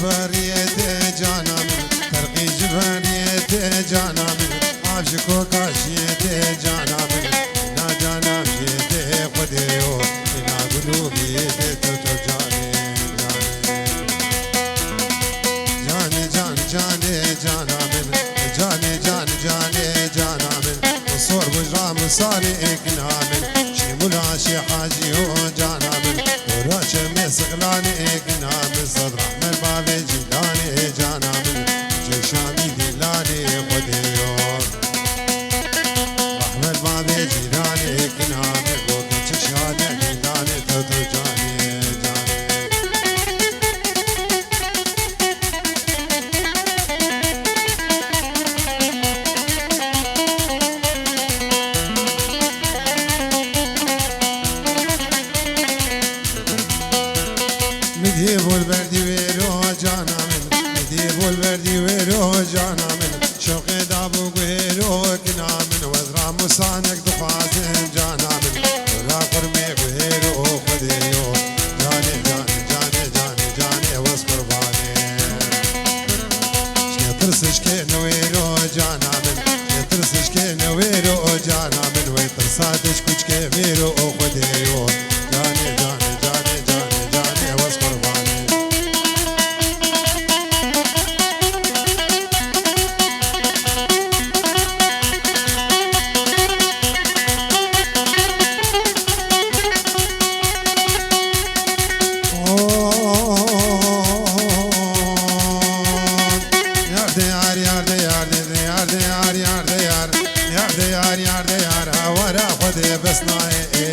جبريت جانا من ترقي جبريت جانا من عاشقو كاشيت جانا من نا جانا مشيت قديو نا قلوبي تتو جاني جاني جاني جاني جانا من جاني جاني جاني جانا من وصور بجرام صاري اكنا من شي ملاشي حاجي جانا من وراش مسغلاني اكنا من صدر احمد بابي جيلاني جانا من جيشاني دلاني قديو احمد بابي جيلاني اكنا من بوكي جيشاني دلاني تتو جاني مديب والبردي ويرو جانا من مديب والبردي ويرو جانا من شوقي دابو ويرو كنا من وزرا مسانك دخازن جانا من ورا قرمي ويرو خديو جاني جاني جاني جاني جاني واصبر بالي شكترسش كينو ويرو جانا من شكترسش كينو ويرو جانا من ويترساتش كوش كيميرو خديو جاني جاني جاني جاني جاني واصبر بالي بس ناي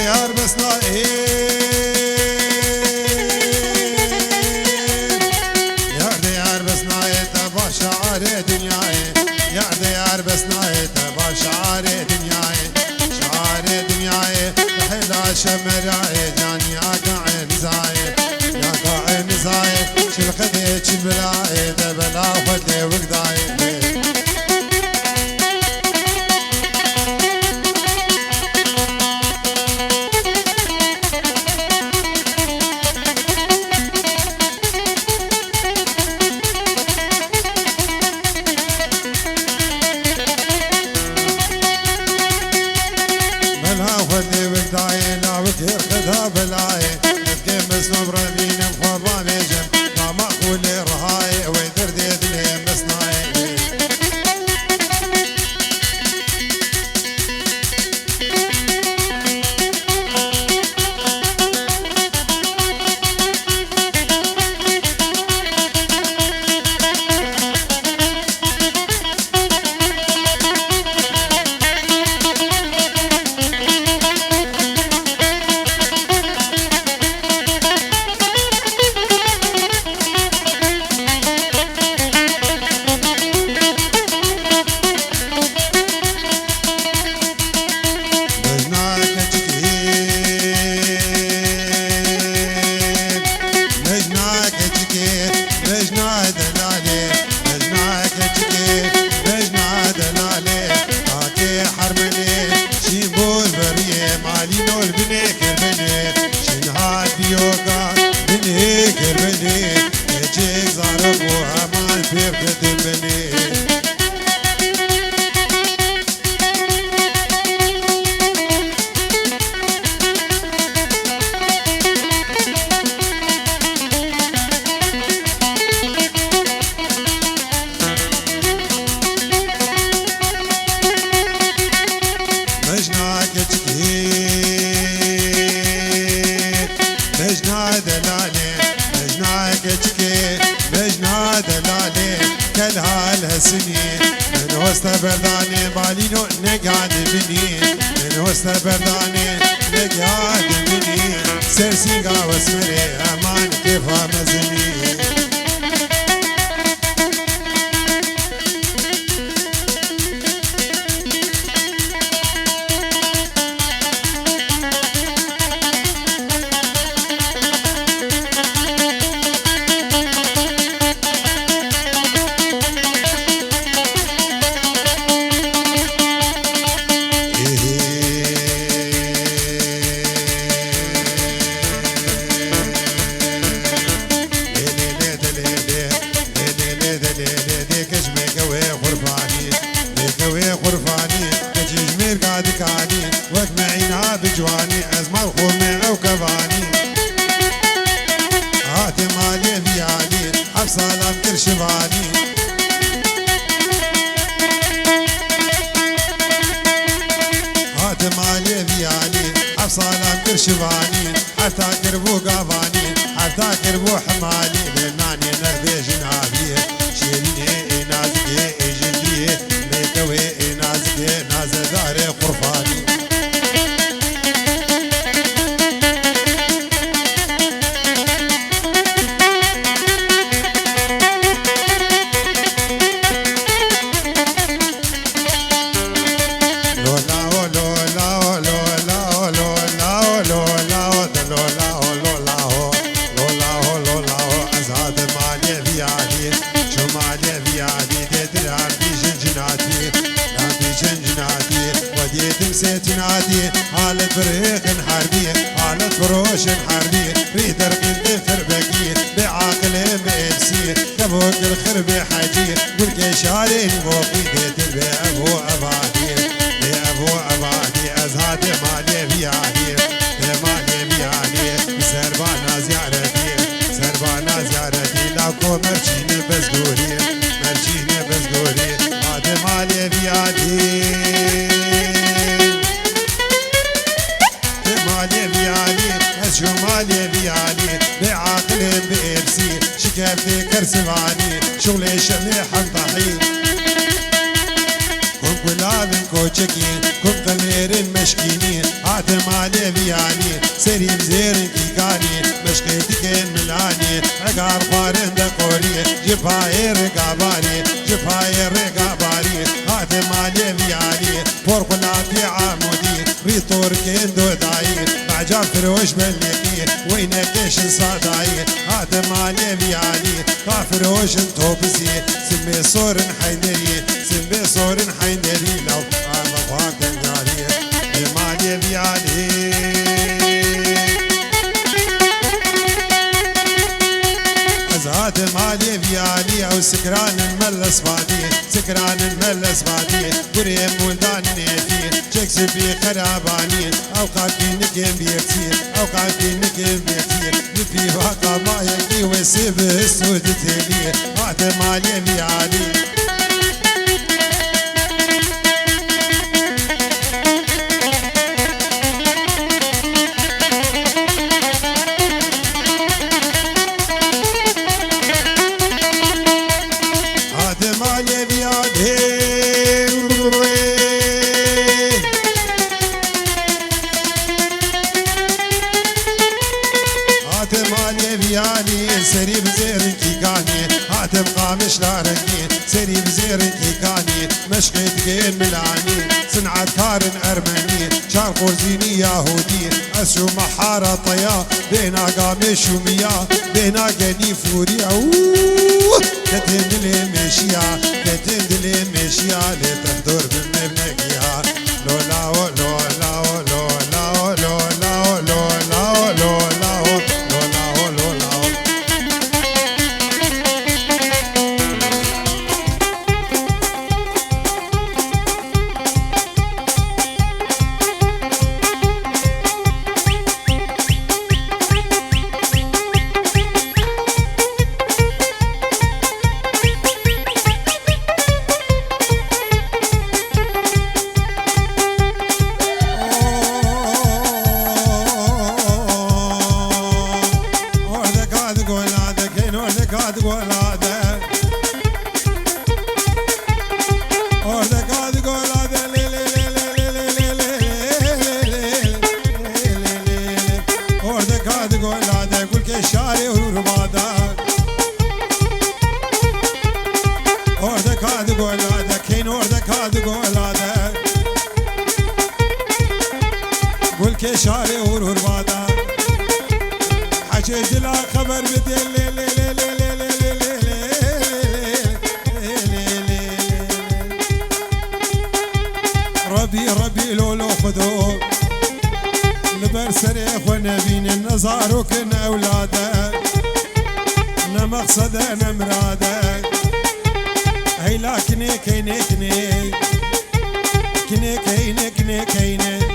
يار بس ناي يار بس ناي تبع شعار دنياي يار بس ناي تبع شعار دنياي شعار دنياي حلا شمراي جاني يا قاعد زاي يا قاعد زاي شل خديت بلاي دبلا فدي وقداي خذها بلاي نبكي مسنوب رمين مخبا بيجم ما مأخول رهاي ويدر ديد لي مسناي من وسط برداني بالينو نقعد بني من وسط برداني نقعد بني سرسيقا واسمري امان كيفها مزني سلام كرشباني هاتم علي بياني حف سلام كرشباني حتى كربو قاباني حتى كربو حمالي لناني نغدي جنابي شيريني نازكي جندي بيتوي نازكي نازداري قرفاني تنادي حالة فريق حربية حالة فروش حربية ريدر قلت فربكية بعاقل مئبسية كبوك الخربي حاجية قلك شارين موقيدة بأبو أبادي بأبو أبادي أزهاد مالي بياني مالي بياني سربانا زيارتي سربانا زيارتي لاكو مرشيني بزدوري مرشيني بزدوري هاد مالي بياني شو مالي بياني بعاقل بإبسي شكافتي كرسباني شغلي شمي حنطحي كم كلابن كوشكين كم قميرين مشكينين هات مالي بياني سريم زيرن كيكاني مشكيتكين ملاني عقار فارن دقوري جفاي رقاباني جفاي رقاباني هات مالي بياني فور قلاتي عامودي ريطور كين دوداي بعجاب فروش بلقي وينك ايش صاداي هات مالي بياني كافروش انتوبسي سمي صور حيدري سمي صور حيدري لو انا فاكر جاري مالي بياني ازهات مالي بياني او سكران الملس بادي سكران الملس بادي قريم ولدان نيفي شكس في خراباني اوقات نكيم بيرتير اوقات نكيم بيرتير في واقع ما يكي وسيب السود تلي هات مالي بياني سري بزيرن كيكاني هاتم قامش لارني سري بزيرن كيكاني مشقيت جين ملاني صنعة كارن أرمني شارق ورزيني يهودي أسو محارة طيا بينا قامش وميا بينا قني فوريا كتن دلي مشيا كتن دلي مشيا لتندور بالمبنكيا لولا لولا لولا لولا لولا لولا شاري ورور بادا حكيت لا خبر بدي ربي لولو خذو نبر سريخ ونبين النظار وكن اولاده نمقصده نمراده هي لكني كيني كني كني كيني كني كيني